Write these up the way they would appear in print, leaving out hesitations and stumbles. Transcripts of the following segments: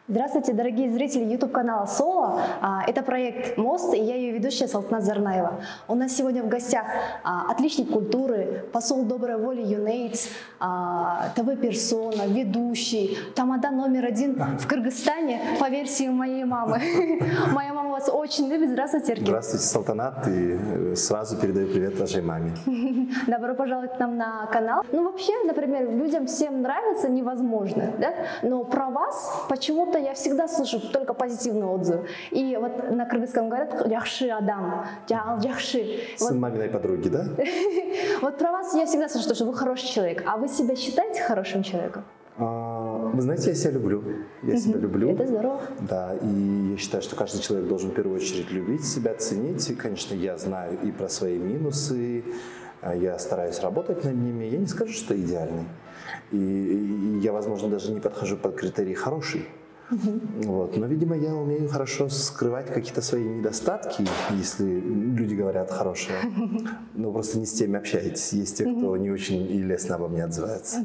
Здравствуйте, дорогие зрители YouTube-канала Соло. Это проект «Мост», и я ее ведущая Салтанат Зарнаева. У нас сегодня в гостях отличник культуры, посол доброй воли ЮНЕЙДС, ТВ-персона, ведущий, тамада №1 в Кыргызстане, по версии моей мамы. Моя мама вас очень любит. Здравствуйте, Эркин. Здравствуйте, Салтанат, и сразу передаю привет вашей маме. Добро пожаловать к нам на канал. Ну, вообще, например, людям всем нравится невозможно, да? Но про вас почему-то я всегда слышу только позитивные отзывы. И вот на кыргызском говорят «Яхши адам», «Яхши». Сын маминой подруги, да? Вот про вас я всегда слышу, что вы хороший человек. А вы себя считаете хорошим человеком? Вы знаете, я себя люблю. Я себя люблю. Это здорово. Да, и я считаю, что каждый человек должен в первую очередь любить себя, ценить. И, конечно, я знаю и про свои минусы, я стараюсь работать над ними. Я не скажу, что идеальный. И я, возможно, даже не подхожу под критерий «хороший». Вот. Но, видимо, я умею хорошо скрывать какие-то свои недостатки, если люди говорят хорошие. Но просто не с теми общаетесь. Есть те, кто не очень и лестно обо мне отзывается.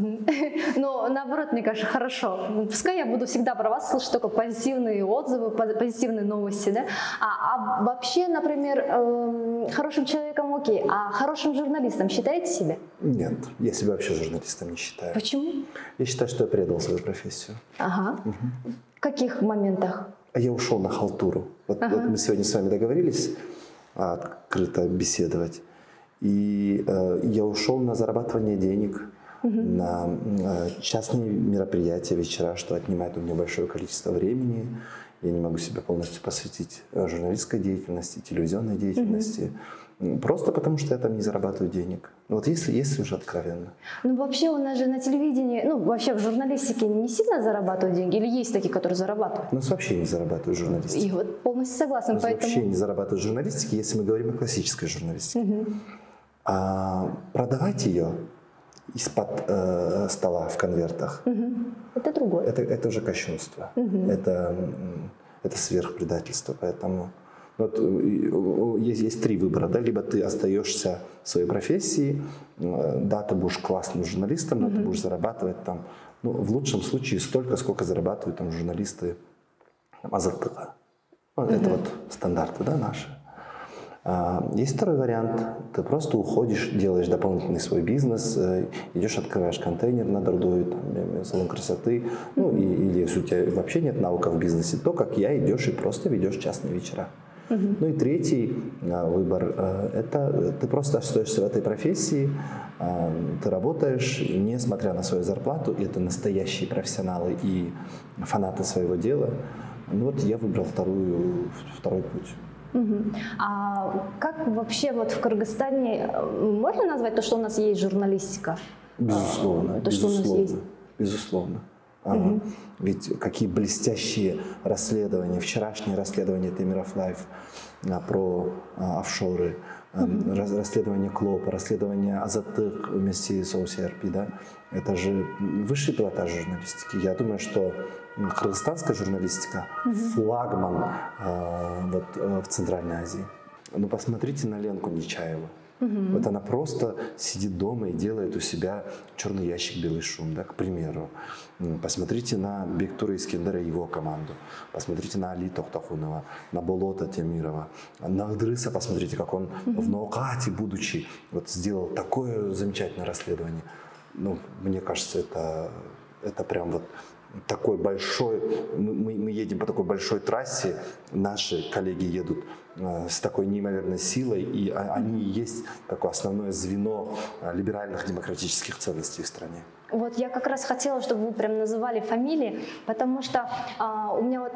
Но наоборот, мне кажется, хорошо. Пускай я буду всегда про вас слышать только позитивные отзывы, позитивные новости. Да? А вообще, например, хорошим человеком окей, а хорошим журналистом считаете себя? Нет, я себя вообще журналистом не считаю. Почему? Я считаю, что я предал свою профессию. Ага. В каких моментах? Я ушел на халтуру. Вот мы сегодня с вами договорились открыто беседовать. И я ушел на зарабатывание денег, на частные мероприятия, вечера, что отнимает у меня большое количество времени. Я не могу себя полностью посвятить журналистской деятельности, телевизионной деятельности. Просто потому, что я там не зарабатываю денег. Вот если уже откровенно. Ну вообще у нас же на телевидении, ну вообще в журналистике не сильно зарабатывают деньги? Или есть такие, которые зарабатывают? У нас вообще не зарабатывают журналистики. И вот полностью согласна. Поэтому... Вообще не зарабатывают журналистики, если мы говорим о классической журналистике. А продавать ее из-под стола в конвертах, это другое. Это уже кощунство. Это сверхпредательство. Поэтому вот, есть три выбора. Да? Либо ты остаешься в своей профессии, да, ты будешь классным журналистом, но ты будешь зарабатывать там, ну, в лучшем случае столько, сколько зарабатывают там журналисты Азаттыка. Это вот стандарты, да, наши. Есть второй вариант. Ты просто уходишь, делаешь дополнительный свой бизнес, идешь, открываешь контейнер над Ордой, там, салон красоты, ну, или если у тебя вообще нет навыков в бизнесе, то, как я, идешь и просто ведешь частные вечера. Ну и третий выбор – это ты просто остаешься в этой профессии, ты работаешь, несмотря на свою зарплату, и это настоящие профессионалы и фанаты своего дела. Ну вот я выбрал второй путь. А как вообще вот в Кыргызстане можно назвать то, что у нас есть журналистика? Безусловно, то, что у нас есть? Безусловно. Ведь какие блестящие расследования, вчерашнее расследование Темиров Лайф про офшоры, расследование Клопа, расследование Азаттык вместе с ОСРП, да? Это же высший пилотаж журналистики. Я думаю, что кыргызстанская журналистика флагман вот, в Центральной Азии. Ну, посмотрите на Ленку Нечаеву. Вот она просто сидит дома и делает у себя черный ящик, белый шум, да, к примеру. Посмотрите на Бектура Искендера и его команду. Посмотрите на Али Тохтахунова, на Болота Темирова, на Ыдрыса. Посмотрите, как он в Ноукате, будучи, вот, сделал такое замечательное расследование. Ну, мне кажется, это прям вот такой большой, мы едем по такой большой трассе, наши коллеги едут с такой неимоверной силой, и они и есть такое основное звено либеральных демократических ценностей в стране. Вот я как раз хотела, чтобы вы прям называли фамилии, потому что у меня вот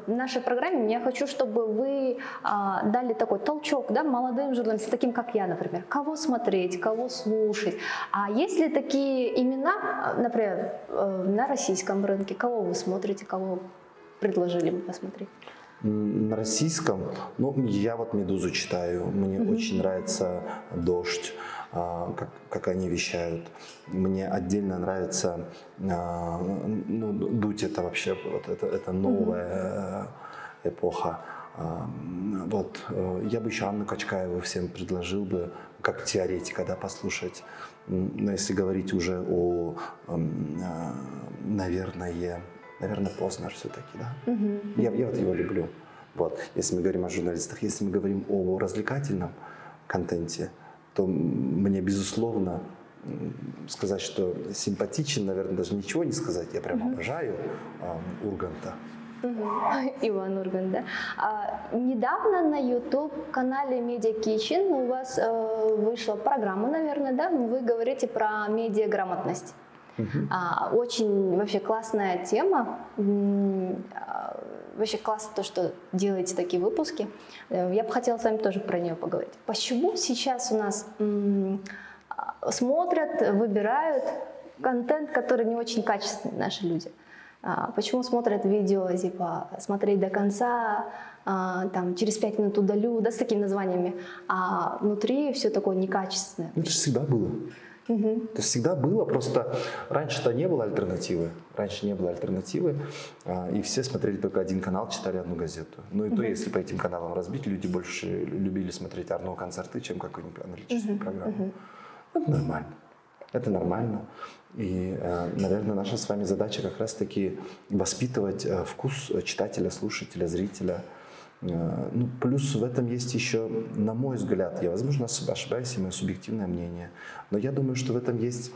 в нашей программе я хочу, чтобы вы дали такой толчок, да, молодым журналистам, таким как я, например, кого смотреть, кого слушать. А есть ли такие имена, например, на российском рынке, кого вы смотрите, кого предложили бы посмотреть? На российском, ну, я вот «Медузу» читаю, мне очень нравится «Дождь», как они вещают. Мне отдельно нравится, ну, «Дудь» — это вообще вот это новая эпоха. Вот, я бы еще Анну Качкаеву всем предложил бы, как теоретика, да, послушать. Но если говорить уже о, наверное, наверное, Познер все-таки, да? Я вот его люблю. Вот. Если мы говорим о журналистах, если мы говорим о развлекательном контенте, то мне, безусловно, сказать, что симпатичен, наверное, даже ничего не сказать. Я прям обожаю Урганта. Иван Ургант, да. Недавно на YouTube-канале Media Kitchen у вас вышла программа, наверное, да? Вы говорите про медиаграмотность. Очень вообще классная тема. Вообще классно то, что делаете такие выпуски. Я бы хотела с вами тоже про нее поговорить. Почему сейчас у нас смотрят, выбирают контент, который не очень качественный, наши люди? Почему смотрят видео, типа, смотреть до конца, там, через 5 минут удалю, да, с такими названиями, а внутри все такое некачественное? Это же всегда было. Это всегда было, просто раньше-то не было альтернативы. Раньше не было альтернативы, и все смотрели только один канал, читали одну газету. Ну и то, если по этим каналам разбить, люди больше любили смотреть Арно-концерты, чем какую-нибудь аналитическую программу. Это нормально. Это нормально. И, наверное, наша с вами задача как раз-таки воспитывать вкус читателя, слушателя, зрителя. Ну, плюс в этом есть еще, на мой взгляд, я, возможно, ошибаюсь, и мое субъективное мнение, но я думаю, что в этом есть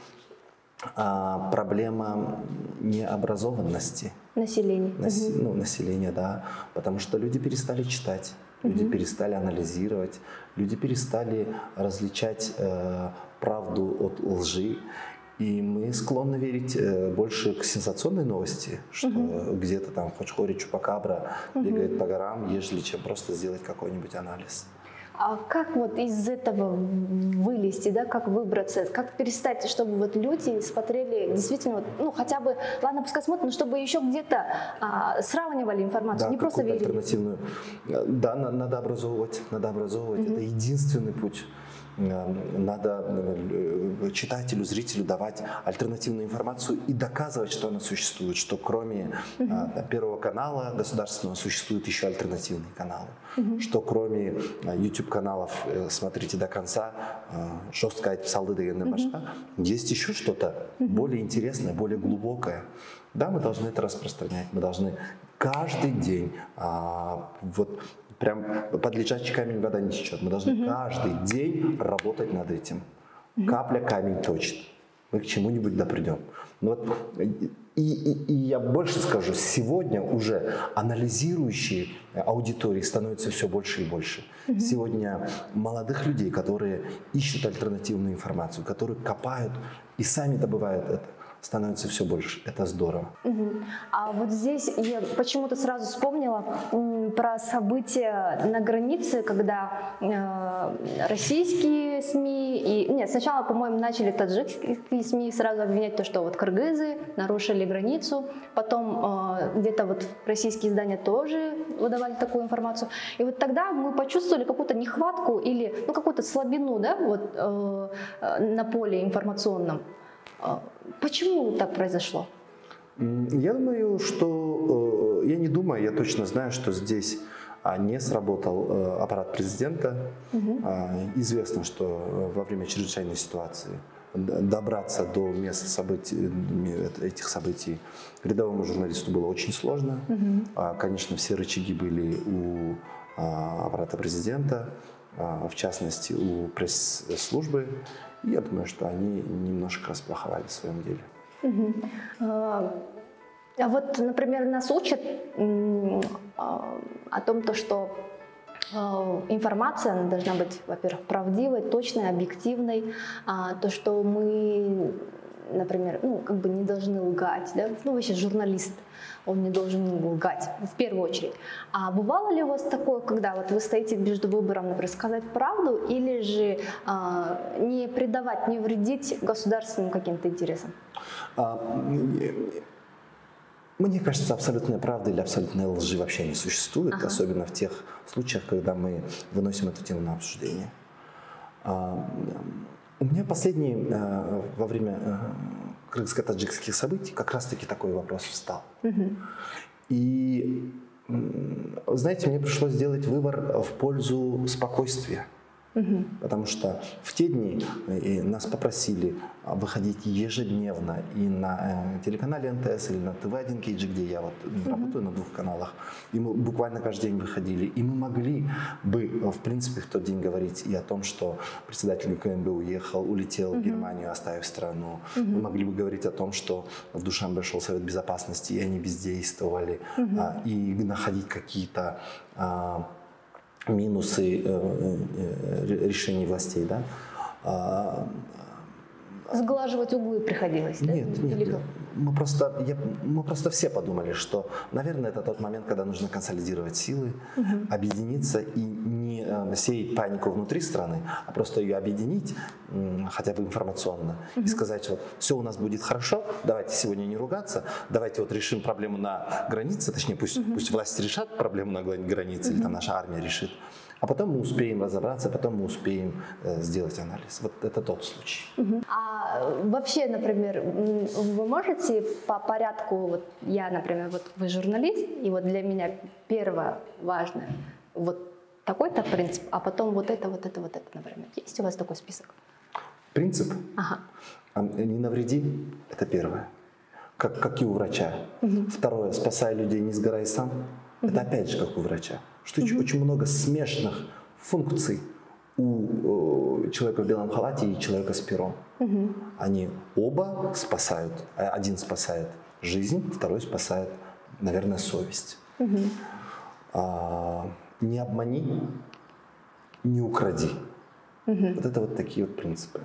проблема необразованности. Населения. Ну, населения, да. Потому что люди перестали читать, люди перестали анализировать, люди перестали различать правду от лжи. И мы склонны верить больше к сенсационной новости, что где-то там Хочхори Чупакабра бегает по горам, ежели чем просто сделать какой-нибудь анализ. А как вот из этого вылезти, да, как выбраться, как перестать, чтобы вот люди смотрели действительно, вот, ну хотя бы, ладно, пускай смотрят, но чтобы еще где-то сравнивали информацию, да, не просто верили. Альтернативную. Да, надо образовывать, это единственный путь. Надо читателю, зрителю давать альтернативную информацию и доказывать, что она существует, что кроме Первого канала государственного существуют еще альтернативные каналы, что кроме YouTube-каналов «Смотрите до конца», «Жестко псалды дегенный башка», есть еще что-то более интересное, более глубокое. Да, мы должны это распространять, мы должны каждый день вот прям под лежачий камень вода не течет. Мы должны каждый день работать над этим. Капля камень точит. Мы к чему-нибудь придем. Но вот, и я больше скажу, сегодня уже анализирующие аудитории становятся все больше и больше. Сегодня молодых людей, которые ищут альтернативную информацию, которые копают и сами добывают это, становится все больше. Это здорово. А вот здесь я почему-то сразу вспомнила про события на границе, когда российские СМИ и... Нет, сначала, по-моему, начали таджикские СМИ сразу обвинять то, что вот кыргызы нарушили границу, потом где-то вот российские издания тоже выдавали такую информацию. И вот тогда мы почувствовали какую-то нехватку или ну, какую-то слабину, да, вот, на поле информационном. Почему так произошло? Я думаю, что... Я не думаю, я точно знаю, что здесь не сработал аппарат президента. Известно, что во время чрезвычайной ситуации добраться до мест событий, этих событий рядовому журналисту было очень сложно. Конечно, все рычаги были у аппарата президента, в частности, у пресс-службы. И я думаю, что они немножко расплоховали в своем деле. А вот, например, нас учат о том, что информация она должна быть, во-первых, правдивой, точной, объективной, то, что мы, например, ну, как бы не должны лгать, да? Ну, вообще журналист, он не должен лгать, в первую очередь. А бывало ли у вас такое, когда вот вы стоите между выбором, например, сказать правду или же не предавать, не вредить государственным каким-то интересам? Мне кажется, абсолютная правда или абсолютная лжи вообще не существует, особенно в тех случаях, когда мы выносим эту тему на обсуждение. У меня во время кыргызско-таджикских событий как раз-таки такой вопрос встал. И, знаете, мне пришлось сделать выбор в пользу спокойствия. Потому что в те дни нас попросили выходить ежедневно и на телеканале НТС или на ТВ1 KG, где я вот работаю на 2 каналах. И мы буквально каждый день выходили. И мы могли бы, в принципе, в тот день говорить и о том, что председатель КМБ уехал, улетел в Германию, оставив страну. Мы могли бы говорить о том, что в Душанбе шел Совет Безопасности, и они бездействовали. И находить какие-то минусы решений властей, да? Сглаживать углы приходилось, да? Нет. Мы просто все подумали, что, наверное, это тот момент, когда нужно консолидировать силы, объединиться и не сеять панику внутри страны, а просто ее объединить, хотя бы информационно, и сказать, что все у нас будет хорошо, давайте сегодня не ругаться, давайте вот решим проблему на границе, точнее, пусть власти решат проблему на границе, или там наша армия решит, а потом мы успеем разобраться, потом мы успеем сделать анализ. Вот это тот случай. А вообще, например, вы можете по порядку, вот я, например, вот вы журналист, и вот для меня первое важное, вот такой-то принцип, а потом вот это, например. Есть у вас такой список? Принцип? Не навреди, это первое. Как и у врача. Второе, спасай людей, не сгорай сам. Это опять же как у врача. Что очень много смешанных функций у человека в белом халате и человека с пером. Они оба спасают. Один спасает жизнь, второй спасает, наверное, совесть. Не обмани, не укради. Вот это вот такие вот принципы.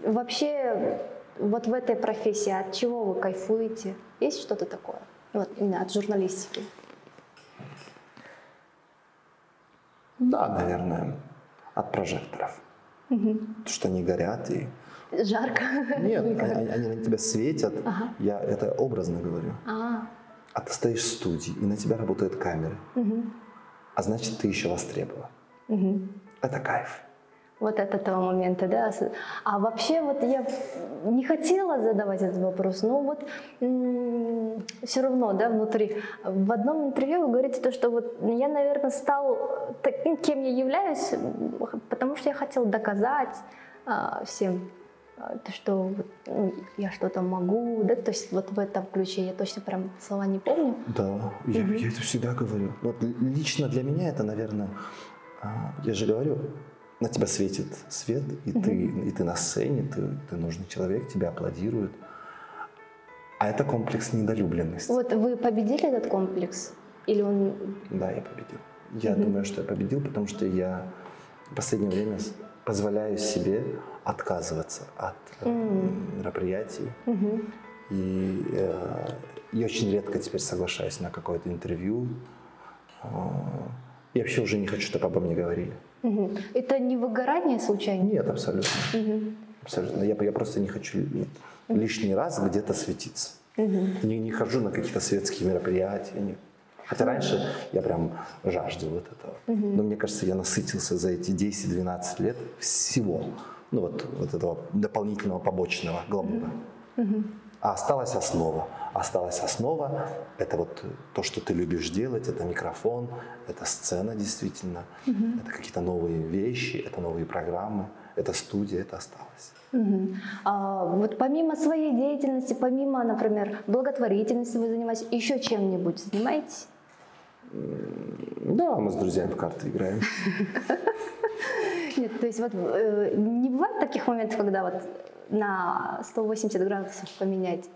Вообще, вот в этой профессии от чего вы кайфуете? Есть что-то такое? Вот именно от журналистики. Да, наверное, от прожекторов. Потому что они горят и... Жарко? Нет, они на тебя светят. Я это образно говорю. А ты стоишь в студии, и на тебя работают камеры. А значит, ты еще востребован. Это кайф. Вот от этого момента, да. А вообще вот я не хотела задавать этот вопрос, но вот все равно, да, внутри. В одном интервью вы говорите то, что вот я, наверное, стал таким, кем я являюсь, потому что я хотела доказать всем, то, что я что-то могу, да, то есть вот в этом ключе, я точно прям слова не помню. Да, я это всегда говорю. Вот лично для меня это, наверное, я же говорю, на тебя светит свет, и ты на сцене, ты нужный человек, тебя аплодируют. А это комплекс недолюбленности. Вот вы победили этот комплекс? Или он... Да, я победил. Я думаю, что я победил, потому что я в последнее время позволяю себе отказываться от мероприятий. И очень редко теперь соглашаюсь на какое-то интервью. Я вообще уже не хочу, чтобы обо мне говорили. Это не выгорание случайно? Нет, абсолютно. Абсолютно. Я просто не хочу лишний раз где-то светиться. Не хожу на какие-то светские мероприятия. Нет. Хотя раньше я прям жаждал вот этого. Но мне кажется, я насытился за эти 10-12 лет всего. Ну вот этого дополнительного побочного гламура. А осталась основа. Осталась основа – это вот то, что ты любишь делать, это микрофон, это сцена действительно, это какие-то новые вещи, это новые программы, это студия, это осталось. Вот помимо своей деятельности, помимо, например, благотворительности вы занимаетесь, еще чем-нибудь занимаетесь? Да, мы с друзьями в карты играем. Нет, то есть вот не бывает таких моментов, когда вот на 180 градусов поменять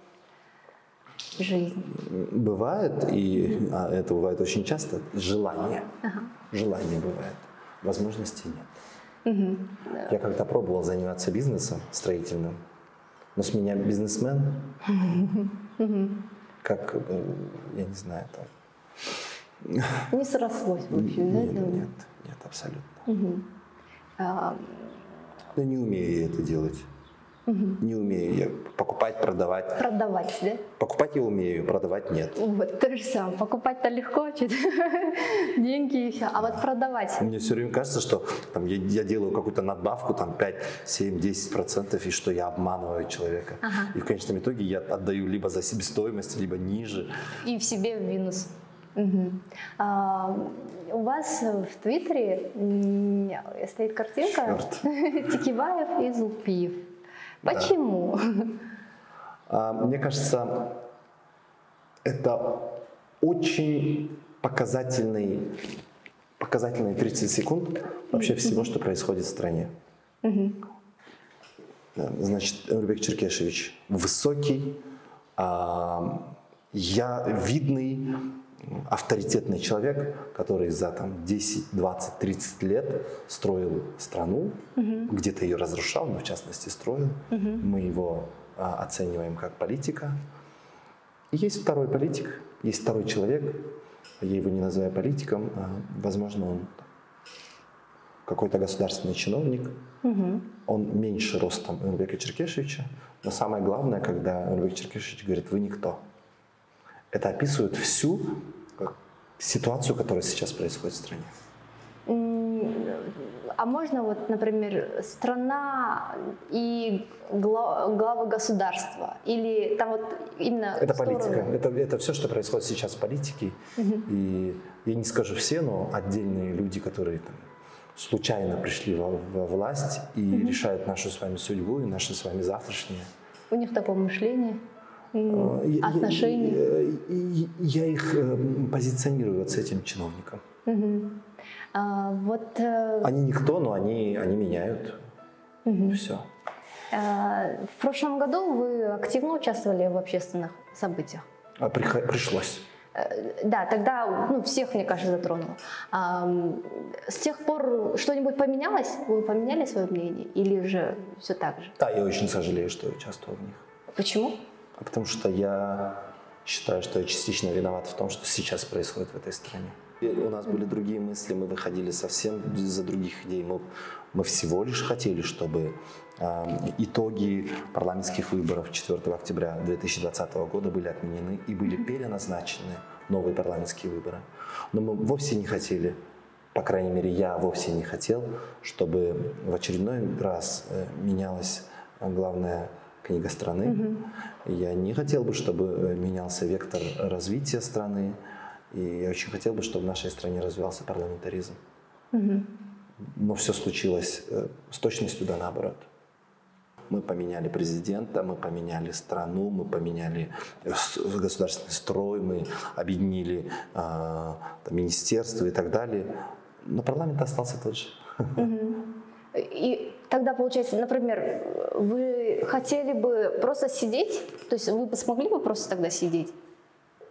жизнь? Бывает, и это бывает очень часто, желание. Желание бывает, возможности нет. Я когда пробовал заниматься бизнесом строительным, но с меня бизнесмен, как, я не знаю, там... Не срослось, в общем, да? Нет, абсолютно. Но не умею я это делать. Не умею я покупать, продавать. Продавать, да? Покупать я умею, продавать нет. Вот то же самое. Покупать-то легко, деньги и все. А вот продавать. Мне все время кажется, что там, я делаю какую-то надбавку, там 5, 7, 10%, и что я обманываю человека. И в конечном итоге я отдаю либо за себестоимость, либо ниже. И в себе в минус. У вас в Твиттере стоит картинка Текебаев и Зулпиев. Почему? Мне кажется, это очень показательные 30 секунд вообще всего, что происходит в стране. Значит, Эмирбек Черкешевич высокий, видный, авторитетный человек, который за 10, 20, 30 лет строил страну, где-то ее разрушал, но в частности строил. Мы его оцениваем как политика. И есть второй политик, есть второй человек, я его не называю политиком, возможно, он какой-то государственный чиновник, он меньше ростом Эмирбека Черкешевича, но самое главное, когда Эмирбек Черкешевич говорит: «Вы никто». Это описывает всю ситуацию, которая сейчас происходит в стране. А можно вот, например, страна и главы государства? Или там вот именно это политика. Это все, что происходит сейчас в политике. И я не скажу все, но отдельные люди, которые случайно пришли во власть и решают нашу с вами судьбу и наше с вами завтрашнее. У них такое мышление, отношения. Я их позиционирую вот с этим чиновником. Они никто, но они меняют все. В прошлом году вы активно участвовали в общественных событиях? Пришлось. Да, тогда всех, мне кажется, затронуло. С тех пор что-нибудь поменялось? Вы поменяли свое мнение или же все так же? Да, я очень сожалею, что я участвовал в них. Почему? Потому что я считаю, что я частично виноват в том, что сейчас происходит в этой стране. У нас были другие мысли, мы выходили совсем из-за других идей. Мы всего лишь хотели, чтобы итоги парламентских выборов 4 октября 2020 года были отменены и были переназначены новые парламентские выборы. Но мы вовсе не хотели, по крайней мере, я вовсе не хотел, чтобы в очередной раз менялась главная книга страны. Я не хотел бы, чтобы менялся вектор развития страны. И я очень хотел бы, чтобы в нашей стране развивался парламентаризм. Но все случилось с точностью да наоборот. Мы поменяли президента, мы поменяли страну, мы поменяли государственный строй, мы объединили министерства и так далее. Но парламент остался тот же. И тогда, получается, например, вы хотели бы просто сидеть? То есть вы смогли бы просто тогда сидеть?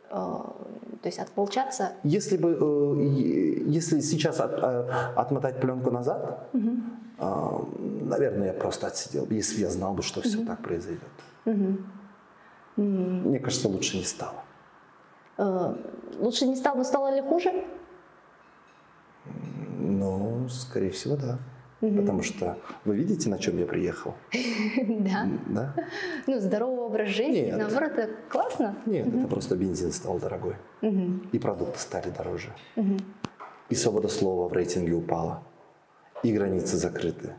То есть ополчаться? Если сейчас отмотать пленку назад, наверное, я просто отсидел, если я знал бы, что все так произойдет. Мне кажется, лучше не стало. Лучше не стало, но стало ли хуже? Ну, скорее всего, да. Потому что вы видите, на чем я приехал? Да. Здоровый образ жизни, наоборот, это классно? Нет, это просто бензин стал дорогой. И продукты стали дороже. И свобода слова в рейтинге упала. И границы закрыты.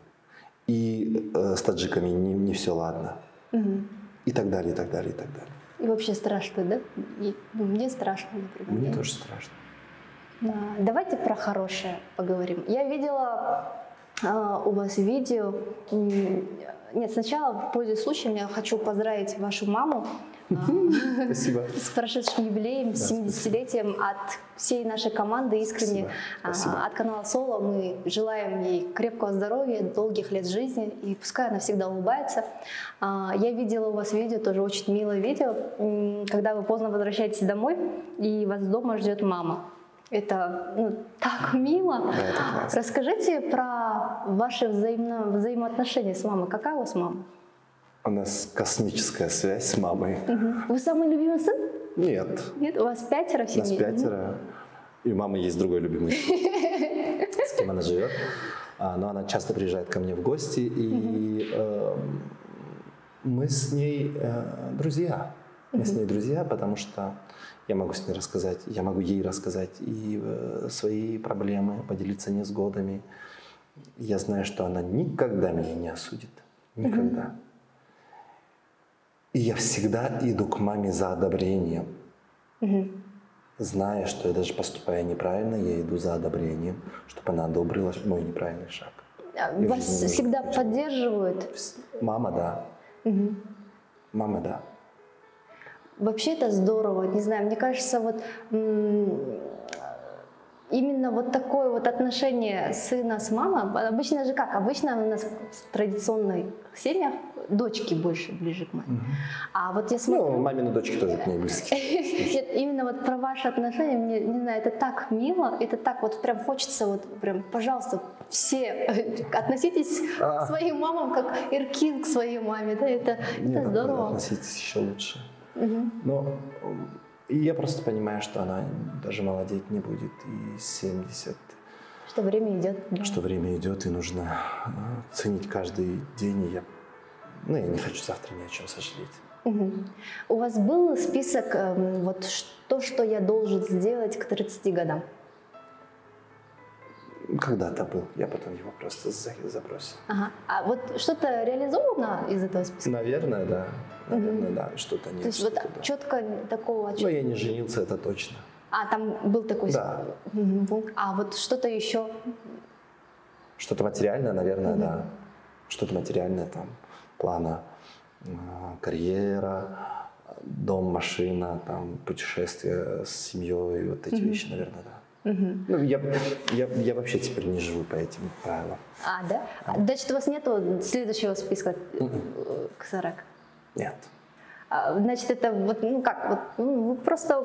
И с таджиками не все ладно. И так далее, и так далее, и так далее. И вообще страшно, да? Мне страшно, например. Мне тоже страшно. Давайте про хорошее поговорим. Я видела у вас видео. Нет, сначала, пользуясь случаем, я хочу поздравить вашу маму. Спасибо. С прошедшим юбилеем, с 70-летием от всей нашей команды. Искренне от канала Соло мы желаем ей крепкого здоровья, долгих лет жизни, и пускай она всегда улыбается. Я видела у вас видео, тоже очень милое видео, когда вы поздно возвращаетесь домой, и вас дома ждет мама. Это так мило. Да, это классно. Расскажите про ваши взаимоотношения с мамой. Какая у вас мама? У нас космическая связь с мамой. Вы самый любимый сын? Нет. Нет, у вас 5 в семье? У нас 5. И у мамы есть другой любимый сын, с кем она живет. Но она часто приезжает ко мне в гости, и мы с ней друзья. Мы с ней друзья, потому что я могу с ней рассказать, я могу ей рассказать и свои проблемы, поделиться невзгодами. Я знаю, что она никогда меня не осудит. Никогда. И я всегда иду к маме за одобрением. зная, что я даже поступая неправильно, я иду за одобрением, чтобы она одобрила мой неправильный шаг. И Вас всегда поддерживают? Мама, да. Мама, да. Вообще это здорово, не знаю, мне кажется, вот именно вот такое вот отношение сына с мамой, обычно же как? Обычно у нас в традиционных семьях дочки больше ближе к маме. А вот я смотрю... Ну, мамины дочки тоже к ней близкие. Нет, именно вот про ваши отношения, мне, не знаю, это так мило, это так вот прям хочется, вот прям, пожалуйста, все относитесь к своим мамам, как Эркин к своей маме, да, это здорово. Относитесь еще лучше. Но я просто понимаю, что она даже молодеть не будет, и 70. Что время идет. Да. Что время идет, и нужно ценить каждый день, и я не хочу завтра ни о чем сожалеть. У вас был список, вот что я должен сделать к 30 годам? Когда-то был, я потом его просто забросил. Ага. А вот что-то реализовано из этого списка? Наверное, да. Наверное, да. Что-то нет. То есть вот да. четко такого... Но я не женился, это точно. А, там был такой... Да. А вот что-то еще? Что-то материальное, наверное, да. Что-то материальное, там, плана карьера, дом, машина, там, путешествия с семьей, вот эти вещи, наверное, да. Ну, я вообще теперь не живу по этим правилам. А, да? Значит, у вас нету следующего списка к 40? Нет. Значит, это вот, ну как, вот, вы просто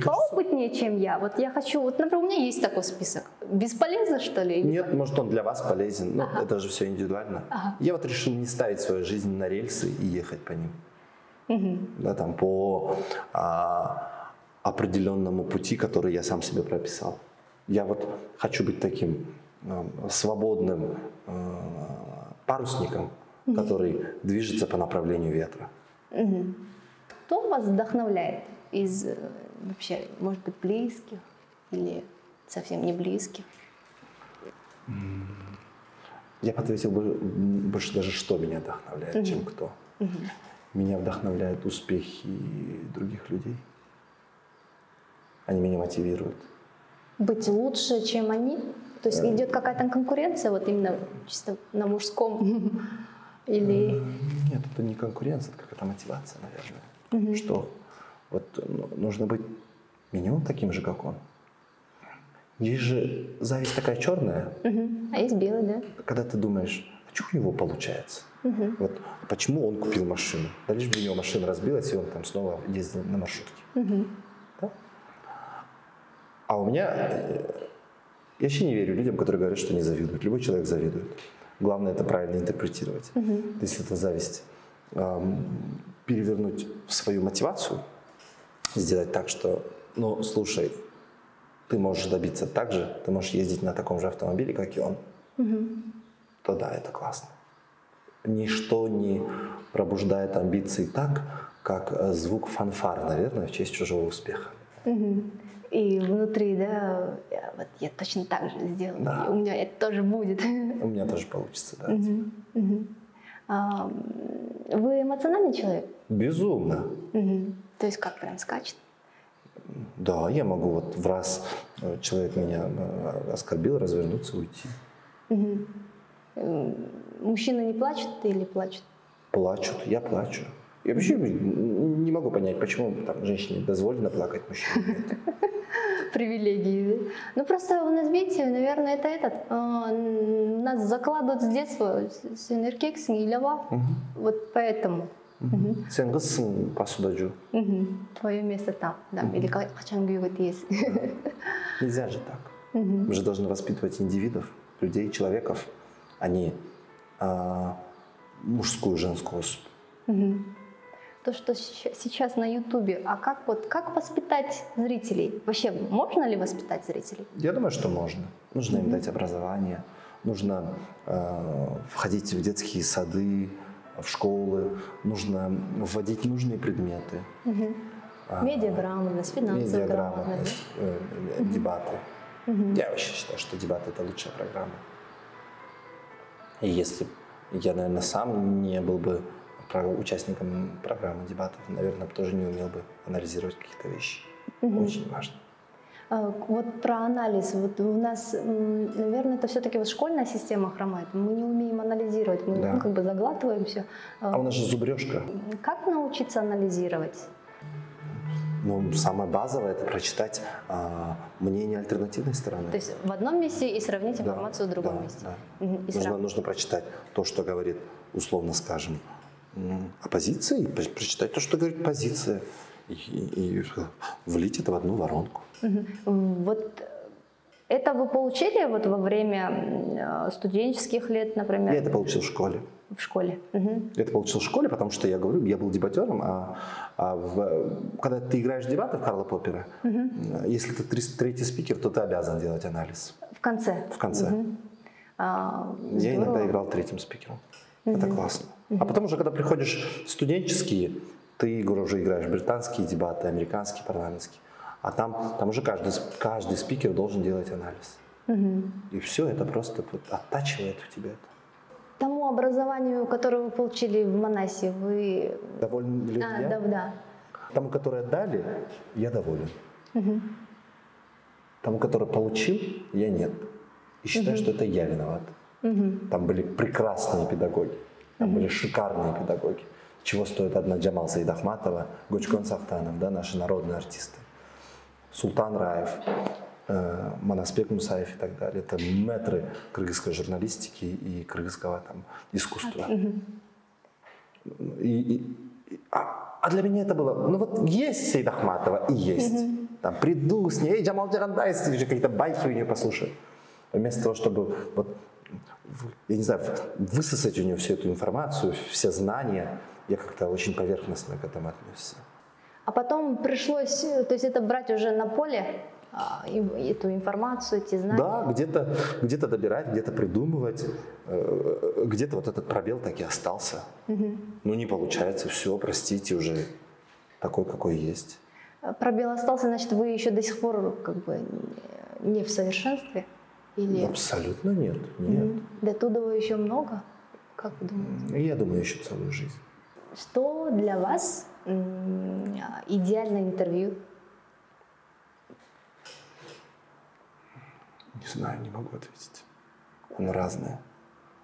поопытнее, чем я. Вот я хочу, вот, например, у меня есть такой список. Бесполезно, что ли? Нет, может, он для вас полезен, но это же все индивидуально. Я вот решил не ставить свою жизнь на рельсы и ехать по ним. Да, там, по определенному пути, который я сам себе прописал. Я вот хочу быть таким свободным парусником, который движется по направлению ветра. Кто вас вдохновляет из вообще, может быть, близких или совсем не близких? Я бы ответил больше даже, что меня вдохновляет, чем кто. Меня вдохновляют успехи других людей. Они меня мотивируют. Быть лучше, чем они? То есть идет какая-то конкуренция, вот именно чисто на мужском? Или... Нет, это не конкуренция, это какая-то мотивация, наверное. Что вот нужно быть минимум таким же, как он. Есть же зависть такая черная. А есть белый, да? Когда ты думаешь, а что у него получается? Вот почему он купил машину? Да лишь бы у него машина разбилась, и он там снова ездил на маршрутке. Да? А у меня... Я вообще не верю людям, которые говорят, что не завидуют. Любой человек завидует. Главное это правильно интерпретировать. Если это зависть, перевернуть в свою мотивацию, сделать так, что, ну, слушай, ты можешь добиться так же, ты можешь ездить на таком же автомобиле, как и он, то да, это классно. Ничто не пробуждает амбиции так, как звук фанфар, наверное, в честь чужого успеха. И внутри, да, я точно так же сделаю, да. У меня это тоже будет. У меня тоже получится, да. Вы эмоциональный человек? Безумно. То есть как прям скачет? Да, я могу вот в раз человек меня оскорбил, развернуться и уйти. Мужчины не плачут или плачут? Плачут, я плачу. Я вообще не могу понять, почему там женщине дозволено плакать, мужчине нет. Привилегии. Ну просто у нас, видите, наверное, это нас закладывают с детства синеркексин и лява. Вот поэтому. Сен кызсың посудачу. Твое место там, да. Или качан күйгөт есть. Нельзя же так. Мы же должны воспитывать индивидов, людей, человеков, а не мужскую, женскую особь. То, что сейчас на Ютубе, а как воспитать зрителей? Вообще, можно ли воспитать зрителей? Я думаю, что можно. Нужно им дать образование, нужно входить в детские сады, в школы, нужно вводить нужные предметы. Медиаграмотность, финансовая грамотность. Дебаты. Я вообще считаю, что дебаты — это лучшая программа. И если я, наверное, сам не был бы участником программы дебатов, наверное, тоже не умел бы анализировать какие-то вещи. Очень важно. Вот про анализ. Вот у нас, наверное, это все-таки вот школьная система хромает. Мы не умеем анализировать, мы Да. как бы заглатываем все. А у нас же зубрежка. Как научиться анализировать? Ну, самое базовое – это прочитать мнение альтернативной стороны. То есть в одном месте и сравнить Да, информацию в другом да, месте. да. И Нужно прочитать то, что говорит, условно скажем, оппозиция, и прочитать то, что говорит позиция, и влить это в одну воронку. Вот это вы получили вот во время студенческих лет, например? Я это получил в школе. В школе. Я это получил в школе, потому что я говорю, я был дебатером, когда ты играешь в дебаты в Карла Поппера, если ты третий спикер, то ты обязан делать анализ. В конце? В конце. Я иногда играл третьим спикером. Это классно. А потом уже, когда приходишь студенческие, ты уже играешь британские дебаты, американские, парламентские. А там уже каждый спикер должен делать анализ. И все, это просто оттачивает в тебе это. Тому образованию, которое вы получили в Манасе, вы... Доволен ли я? Да. Тому, которое дали, я доволен. Тому, который получил, я нет. И считаю, что это я виноват. Там были прекрасные педагоги, там были шикарные педагоги. Чего стоит одна Джамал Саидахматова, Гучкон Сафтанов, да, наши народные артисты. Султан Раев, Манасбек Мусаев и так далее. Это мэтры кыргызской журналистики и кыргызского там искусства. А для меня это было, ну вот есть Сейдахматова и есть. Там приду с ней, Джамал Джагандайс, какие-то байки у нее послушаю. Вместо того, чтобы вот, я не знаю, высосать у нее всю эту информацию, все знания, я как-то очень поверхностно к этому отнесся. А потом пришлось, то есть это брать уже на поле, эту информацию, эти знания? Да, где-то добирать, где-то придумывать, где-то вот этот пробел так и остался. Ну не получается, все, простите, уже такой, какой есть. Пробел остался, значит, вы еще до сих пор как бы не в совершенстве? Или... Абсолютно нет. До туда еще много? Как вы думаете? Я думаю, еще целую жизнь. Что для вас идеальное интервью? Не знаю, не могу ответить. Оно разное.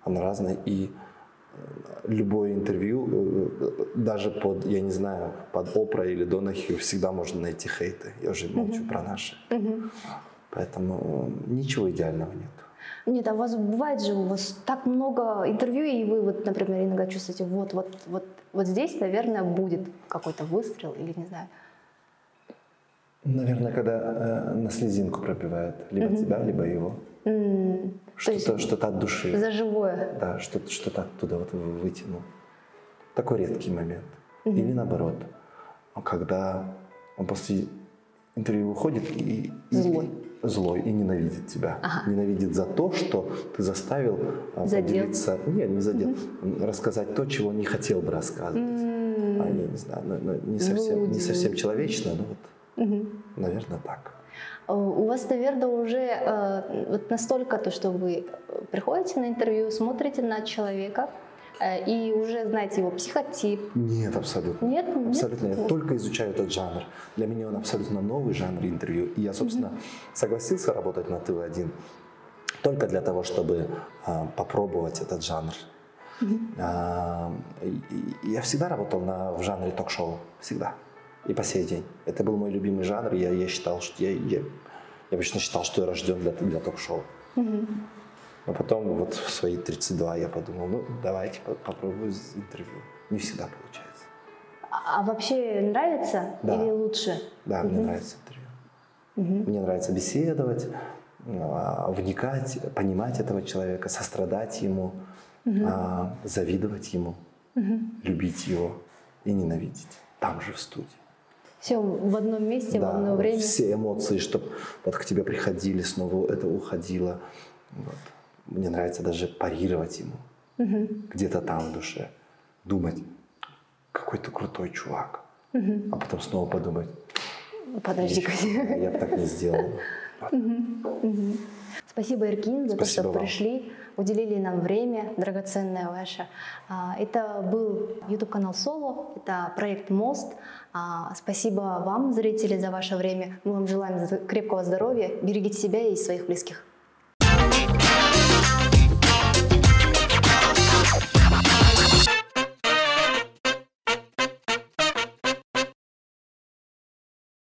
Оно разное. И любое интервью, даже под, я не знаю, под Опра или Донахью всегда можно найти хейты. Я уже молчу про наши. Поэтому ничего идеального нет. Нет, а у вас бывает же, у вас так много интервью, и вы, вот, например, иногда чувствуете, вот здесь, наверное, будет какой-то выстрел, или не знаю. Наверное, когда на слезинку пробивает либо тебя, либо его. Что-то от души. За живое. Да, что-то оттуда вот вытянул. Такой редкий момент. Или наоборот, когда он после интервью выходит и злой и ненавидит тебя. Ненавидит за то, что ты заставил поделиться. Нет, не задел. Рассказать то, чего не хотел бы рассказывать. Я не знаю, не совсем человечно, но вот, наверное, так. У вас, наверное, уже вот настолько то, что вы приходите на интервью, смотрите на человека и уже знаете его психотип. Нет, абсолютно. Нет? Абсолютно. Я только изучаю этот жанр. Для меня он абсолютно новый жанр интервью. И я, собственно, согласился работать на ТВ-1 только для того, чтобы попробовать этот жанр. Я всегда работал в жанре ток-шоу. Всегда. И по сей день. Это был мой любимый жанр. Я считал, что я обычно считал, что я рожден для ток-шоу. Но потом вот в свои 32 я подумал, ну давайте попробую интервью. Не всегда получается. А вообще нравится или лучше? Да, мне нравится интервью. Мне нравится беседовать, вникать, понимать этого человека, сострадать ему, завидовать ему, любить его и ненавидеть. Там же в студии. Все в одном месте, в одно время. Все эмоции, чтобы вот к тебе приходили, снова это уходило. Вот. Мне нравится даже парировать ему. Где-то там в душе. Думать, какой ты крутой чувак. А потом снова подумать, подожди-ка. я бы так не сделал. Спасибо, Эркин, за то, Спасибо что вам. пришли, уделили нам время драгоценное ваше. Это был YouTube-канал Соло, это проект «Мост». Спасибо вам, зрители, за ваше время. Мы вам желаем крепкого здоровья, берегите себя и своих близких.